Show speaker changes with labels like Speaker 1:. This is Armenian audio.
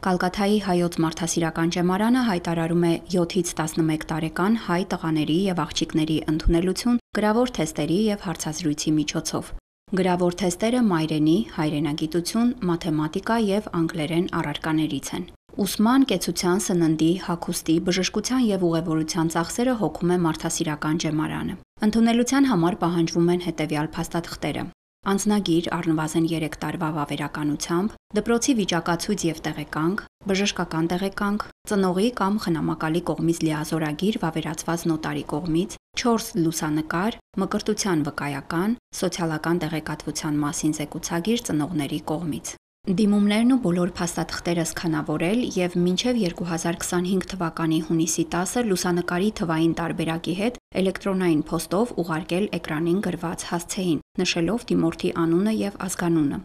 Speaker 1: Կալկաթայի հայոց մարդասիրական ճեմարանը հայտարարում է 7-ից 11 տարեկան հայ տղաների եւ աղջիկների ընդունելություն գրավոր թեստերի եւ հարցազրույցի միջոցով։ Գրավոր թեստերը մայրենի, հայրենագիտություն, մաթեմատիկա եւ անգլերեն առարկաներից են։ Ուսման, կեցության, սննդի, հագուստի, բժշկության եւ ուղևորության ծախսերը հոգում է մարդասիրական ճեմարանը։ Ընդունելության համար պահանջվում են հետեւյալ փաստաթղթերը. Անձնագիր առնվազն 3 տարվա վավերականությամբ, դպրոցի վիճակացույց եւ տեղեկանք, բժշկական տեղեկանք, ծնողի կամ խնամակալի կողմից լիազորագիր վավերացված նոտարի կողմից, 4 լուսանկար, մկրտության վկայական, սոցիալական տեղեկատվության մասին զեկուցագիր ծնողների կողմից։ Դիմումներն ու բոլոր փաստաթղթերը սկանավորել եւ մինչեւ 2025 թվականի հունիսի 10-ը լուսանկարի թվային տարբերակի հետ էլեկտրոնային փոստով ուղարկել էկրանին գրված հասցեին, նշելով դիմորդի անունը եւ ազգանունը։